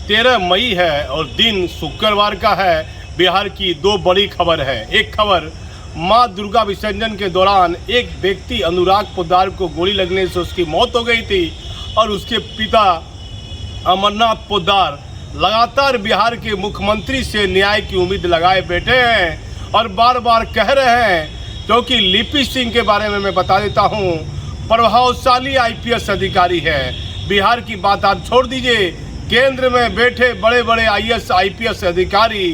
13 मई है और दिन शुक्रवार का है। बिहार की दो बड़ी खबर है। एक खबर, मां दुर्गा विसर्जन के दौरान एक व्यक्ति अनुराग पोद्दार को गोली लगने से उसकी मौत हो गई थी और उसके पिता अमरनाथ पोद्दार लगातार बिहार के मुख्यमंत्री से न्याय की उम्मीद लगाए बैठे हैं और बार बार कह रहे हैं, क्योंकि लिपि सिंह के बारे में मैं बता देता हूं, प्रभावशाली आईपीएस अधिकारी है। बिहार की बात आप छोड़ दीजिए, केंद्र में बैठे बड़े बड़े आईएएस आईपीएस अधिकारी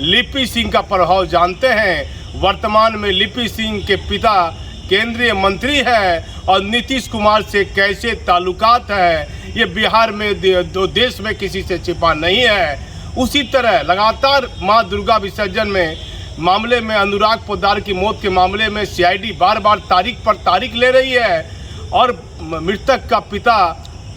लिपि सिंह का प्रभाव जानते हैं। वर्तमान में लिपि सिंह के पिता केंद्रीय मंत्री है और नीतीश कुमार से कैसे ताल्लुकात है, ये बिहार में दो देश में किसी से छिपा नहीं है। उसी तरह लगातार मां दुर्गा विसर्जन में मामले में अनुराग पोद्दार की मौत के मामले में सीआईडी बार बार तारीख पर तारीख ले रही है और मृतक का पिता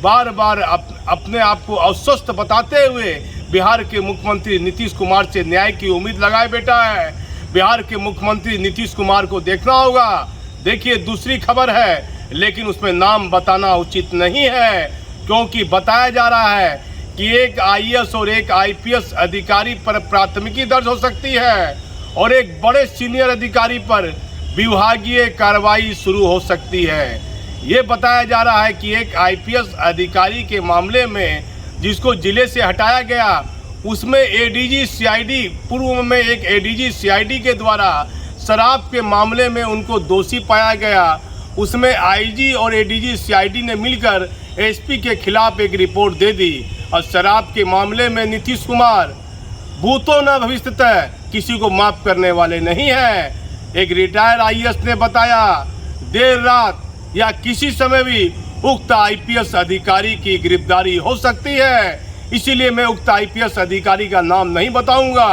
बार बार अपने आप को अस्वस्थ बताते हुए बिहार के मुख्यमंत्री नीतीश कुमार से न्याय की उम्मीद लगाए बैठा है। बिहार के मुख्यमंत्री नीतीश कुमार को देखना होगा। देखिए, दूसरी खबर है, लेकिन उसमें नाम बताना उचित नहीं है, क्योंकि बताया जा रहा है कि एक आईएएस और एक आईपीएस अधिकारी पर प्राथमिकी दर्ज हो सकती है और एक बड़े सीनियर अधिकारी पर विभागीय कार्रवाई शुरू हो सकती है। ये बताया जा रहा है कि एक आईपीएस अधिकारी के मामले में जिसको जिले से हटाया गया, उसमें एडीजी सीआईडी, पूर्व में एक एडीजी सीआईडी के द्वारा शराब के मामले में उनको दोषी पाया गया। उसमें आईजी और एडीजी सीआईडी ने मिलकर एसपी के खिलाफ एक रिपोर्ट दे दी और शराब के मामले में नीतीश कुमार भूतो न भविष्यतः किसी को माफ करने वाले नहीं है। एक रिटायर आईएएस ने बताया, देर रात या किसी समय भी उक्त आईपीएस अधिकारी की गिरफ्तारी हो सकती है। इसीलिए मैं उक्त आईपीएस अधिकारी का नाम नहीं बताऊंगा,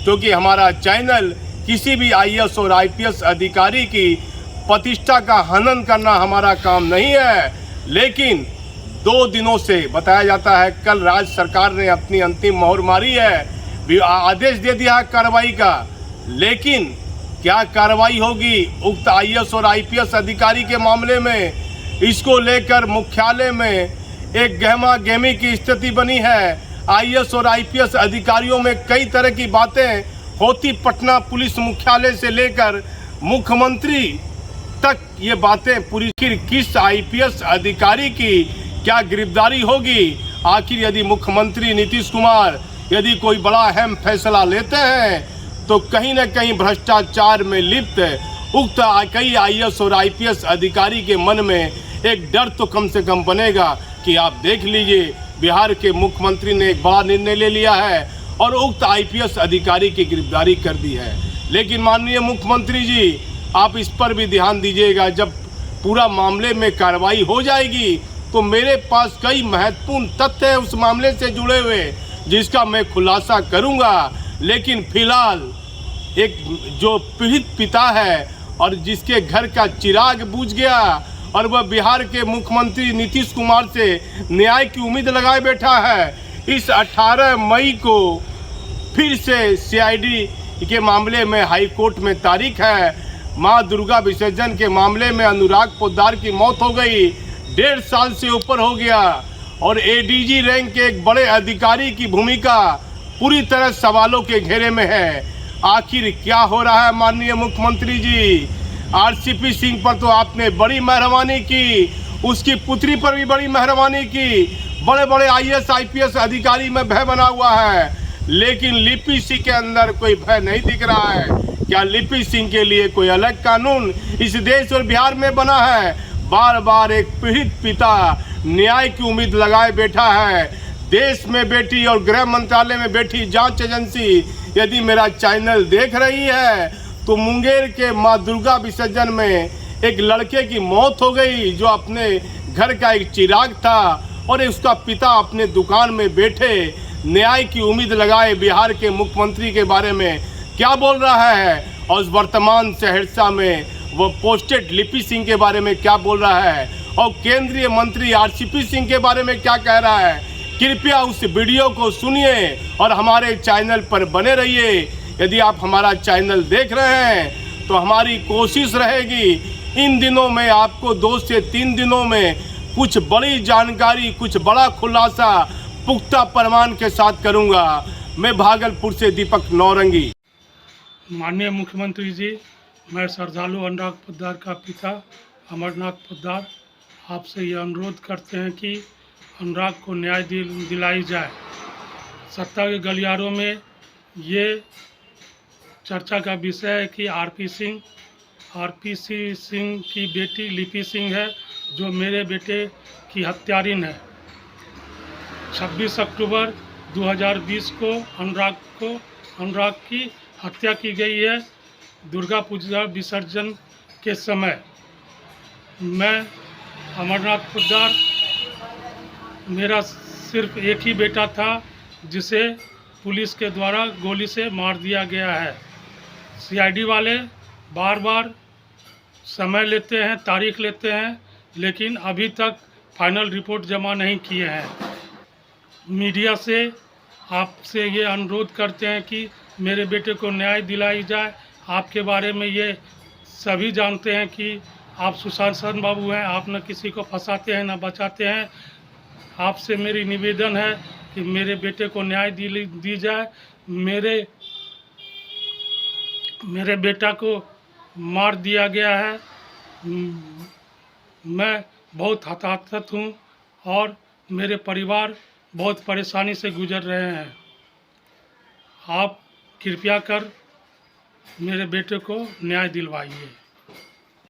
क्योंकि हमारा चैनल किसी भी आईएएस और आईपीएस अधिकारी की प्रतिष्ठा का हनन करना हमारा काम नहीं है। लेकिन 2 दिनों से बताया जाता है, कल राज्य सरकार ने अपनी अंतिम मोहर मारी है, आदेश दे दिया है कार्रवाई का। लेकिन क्या कार्रवाई होगी उक्त आईएएस और आईपीएस अधिकारी के मामले में, इसको लेकर मुख्यालय में एक गहमा गहमी की स्थिति बनी है। आईएएस और आईपीएस अधिकारियों में कई तरह की बातें होती, पटना पुलिस मुख्यालय से लेकर मुख्यमंत्री तक ये बातें पूरी। किस आईपीएस अधिकारी की क्या गिरफ्तारी होगी? आखिर यदि मुख्यमंत्री नीतीश कुमार यदि कोई बड़ा अहम फैसला लेते हैं तो कहीं न कहीं भ्रष्टाचार में लिप्त उक्त कई आईएएस और आईपीएस अधिकारी के मन में एक डर तो कम से कम बनेगा कि आप देख लीजिए, बिहार के मुख्यमंत्री ने एक बड़ा निर्णय ले लिया है और उक्त आईपीएस अधिकारी की गिरफ्तारी कर दी है। लेकिन माननीय मुख्यमंत्री जी, आप इस पर भी ध्यान दीजिएगा, जब पूरा मामले में कार्रवाई हो जाएगी तो मेरे पास कई महत्वपूर्ण तथ्य हैं उस मामले से जुड़े हुए, जिसका मैं खुलासा करूंगा। लेकिन फिलहाल एक जो पीड़ित पिता है और जिसके घर का चिराग बुझ गया और वह बिहार के मुख्यमंत्री नीतीश कुमार से न्याय की उम्मीद लगाए बैठा है, इस 18 मई को फिर से सीआईडी के मामले में हाई कोर्ट में तारीख है। मां दुर्गा विसर्जन के मामले में अनुराग पोद्दार की मौत हो गई, 1.5 साल से ऊपर हो गया और एडीजी रैंक के एक बड़े अधिकारी की भूमिका पूरी तरह सवालों के घेरे में है। आखिर क्या हो रहा है माननीय मुख्यमंत्री जी? आरसीपी सिंह पर तो आपने बड़ी मेहरबानी की, उसकी पुत्री पर भी बड़ी मेहरबानी की, बड़े बड़े आईएएस आईपीएस अधिकारी में भय बना हुआ है, लेकिन लिपि सिंह के अंदर कोई भय नहीं दिख रहा है। क्या लिपि सिंह के लिए कोई अलग कानून इस देश और बिहार में बना है? बार बार एक पीड़ित पिता न्याय की उम्मीद लगाए बैठा है। देश में बैठी और गृह मंत्रालय में बैठी जांच एजेंसी यदि मेरा चैनल देख रही है तो मुंगेर के मां दुर्गा विसर्जन में एक लड़के की मौत हो गई जो अपने घर का एक चिराग था और उसका पिता अपने दुकान में बैठे न्याय की उम्मीद लगाए बिहार के मुख्यमंत्री के बारे में क्या बोल रहा है और वर्तमान सहरसा में वो पोस्टेड लिपि सिंह के बारे में क्या बोल रहा है और केंद्रीय मंत्री आरसीपी सिंह के बारे में क्या कह रहा है। कृपया उस वीडियो को सुनिए और हमारे चैनल पर बने रहिए। यदि आप हमारा चैनल देख रहे हैं तो हमारी कोशिश रहेगी इन दिनों में आपको 2 से 3 दिनों में कुछ बड़ी जानकारी, कुछ बड़ा खुलासा पुख्ता प्रमाण के साथ करूंगा। मैं भागलपुर से दीपक नौरंगी। माननीय मुख्यमंत्री जी, मैं श्रद्धालु अनुराग पोद्दार का पिता अमरनाथ पोद्दार आपसे ये अनुरोध करते हैं कि अनुराग को न्याय दिलाई जाए। सत्ता के गलियारों में ये चर्चा का विषय है कि आरपी सिंह की बेटी लिपि सिंह है, जो मेरे बेटे की हत्यारिन है। 26 अक्टूबर 2020 को अनुराग की हत्या की गई है, दुर्गा पूजा विसर्जन के समय। मैं अमरनाथ पोद्दार, मेरा सिर्फ एक ही बेटा था जिसे पुलिस के द्वारा गोली से मार दिया गया है। सीआईडी वाले बार बार समय लेते हैं, तारीख लेते हैं, लेकिन अभी तक फाइनल रिपोर्ट जमा नहीं किए हैं। मीडिया से आपसे ये अनुरोध करते हैं कि मेरे बेटे को न्याय दिलाई जाए। आपके बारे में ये सभी जानते हैं कि आप सुशासन बाबू हैं, आप न किसी को फंसाते हैं न बचाते हैं। आपसे मेरी निवेदन है कि मेरे बेटे को न्याय दी जाए। मेरे बेटा को मार दिया गया है। मैं बहुत हताहत हूँ और मेरे परिवार बहुत परेशानी से गुजर रहे हैं। आप कृपया कर मेरे बेटे को न्याय दिलवाइए।